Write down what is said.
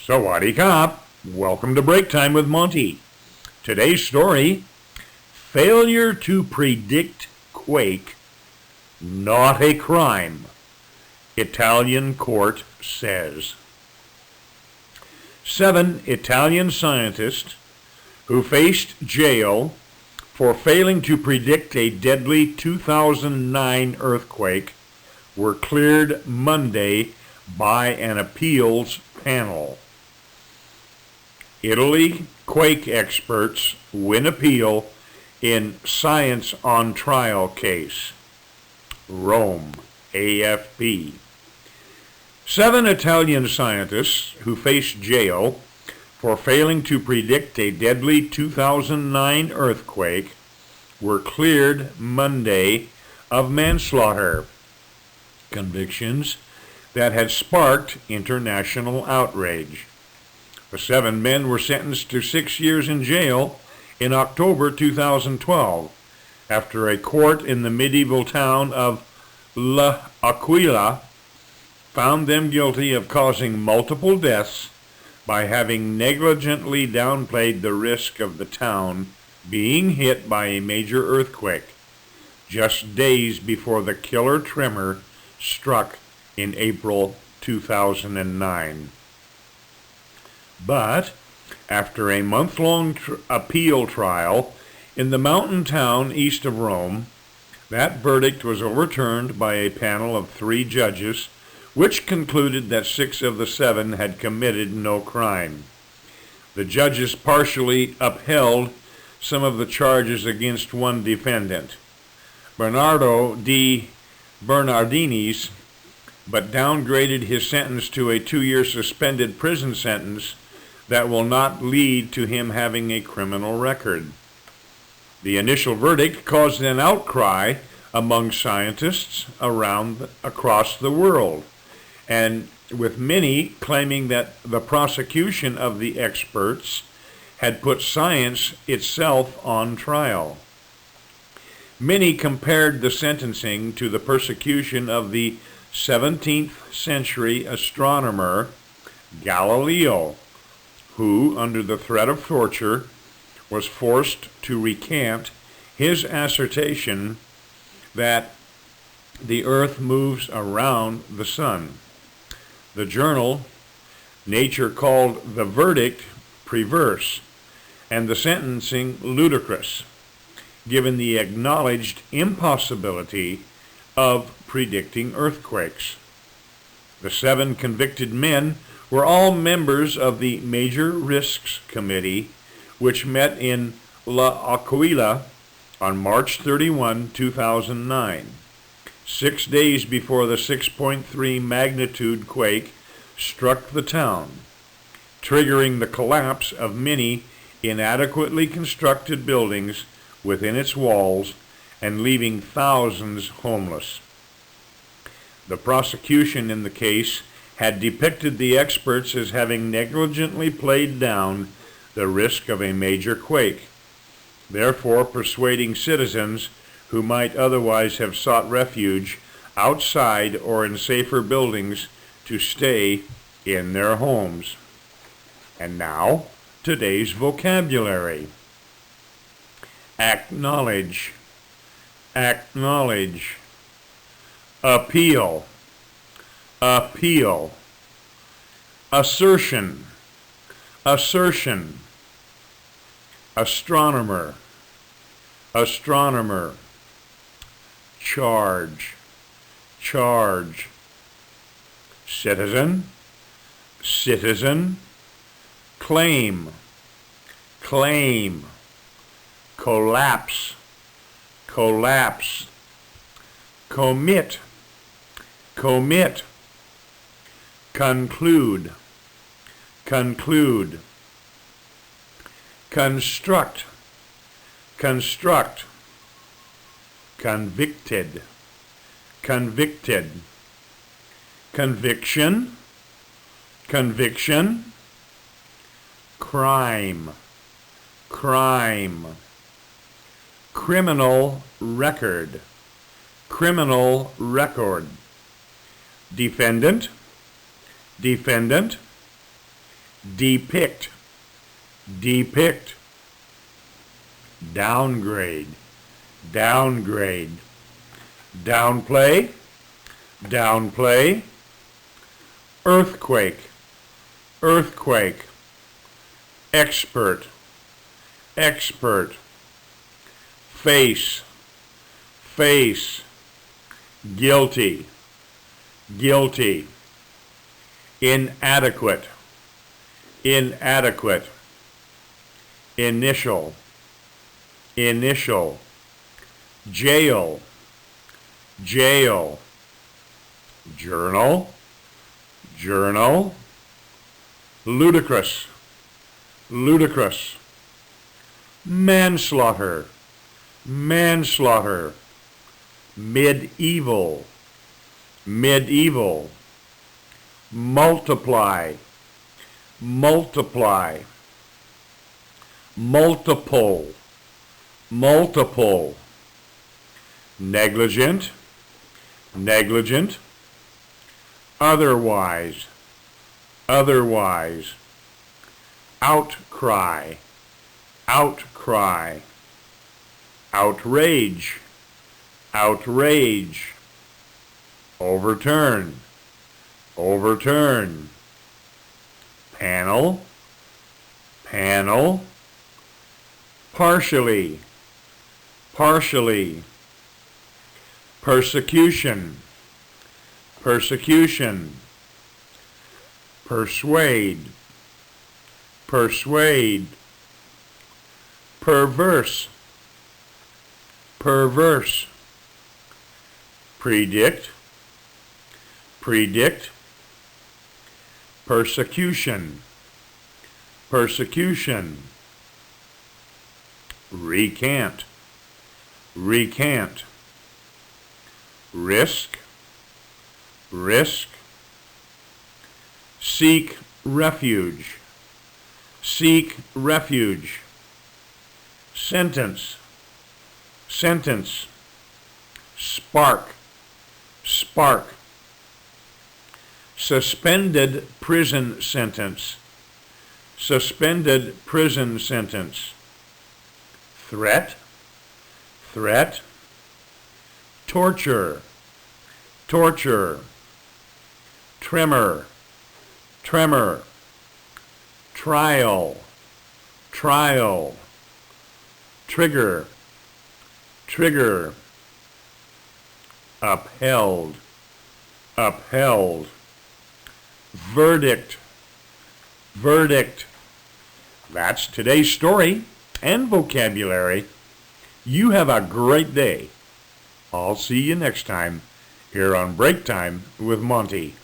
Sawadee Kop. Welcome to Break Time with Monte. Today's story, failure to predict quake, not a crime, Italian court says. 7 Italian scientists who faced jail for failing to predict a deadly 2009 earthquake were cleared Monday by an appeals panel. Italy quake experts win appeal in Science on Trial case. Rome, AFP. 7 Italian scientists who faced jail for failing to predict a deadly 2009 earthquake were cleared Monday of manslaughter convictions that had sparked international outrage. The 7 men were sentenced to 6 years in jail in October 2012 after a court in the medieval town of L'Aquila found them guilty of causing multiple deaths by having negligently downplayed the risk of the town being hit by a major earthquake just days before the killer tremor struck in April 2009. But after a month-long appeal trial in the mountain town east of Rome, that verdict was overturned by a panel of 3 judges, which concluded that 6 of the 7 had committed no crime. The judges partially upheld some of the charges against one defendant, Bernardo di Bernardinis, but downgraded his sentence to a 2-year suspended prison sentence that will not lead to him having a criminal record. The initial verdict caused an outcry among scientists across the world, and with many claiming that the prosecution of the experts had put science itself on trial. Many compared the sentencing to the persecution of the 17th century astronomer Galileo, who, under the threat of torture, was forced to recant his assertion that the Earth moves around the sun. The journal Nature called the verdict perverse and the sentencing ludicrous, given the acknowledged impossibility of predicting earthquakes. The 7 convicted men were all members of the Major Risks Committee, which met in L'Aquila on March 31, 2009, 6 days before the 6.3 magnitude quake struck the town, triggering the collapse of many inadequately constructed buildings within its walls and leaving thousands homeless. The prosecution in the case had depicted the experts as having negligently played down the risk of a major quake, therefore persuading citizens who might otherwise have sought refuge outside or in safer buildings to stay in their homes. And now, today's vocabulary. Acknowledge, acknowledge, appeal, appeal, assertion, assertion, astronomer, astronomer, charge, charge, citizen, citizen, claim, claim, collapse, collapse, commit, commit, conclude, conclude, construct, construct, convicted, convicted, conviction, conviction, crime, crime, criminal record, criminal record, defendant, defendant, depict, depict, downgrade, downgrade, downplay, downplay, earthquake, earthquake, expert, expert, face, face, guilty, guilty, inadequate, inadequate, initial, initial, jail, jail, journal, journal, ludicrous, ludicrous, manslaughter, manslaughter, medieval, medieval, multiply, multiply, multiple, multiple, negligent, negligent, otherwise, otherwise, outcry, outcry, outrage, outrage, overturn, overturn, panel, panel, partially, partially, persecution, persecution, persuade, persuade, perverse, perverse, predict, predict, persecution, persecution, recant, recant, risk, risk, seek refuge, seek refuge, sentence, sentence, spark, spark, suspended prison sentence, suspended prison sentence, threat, threat, torture, torture, tremor, tremor, trial, trial, trigger, trigger, upheld, upheld, verdict, verdict. That's today's story and vocabulary. You have a great day. I'll see you next time here on Break Time with Monte.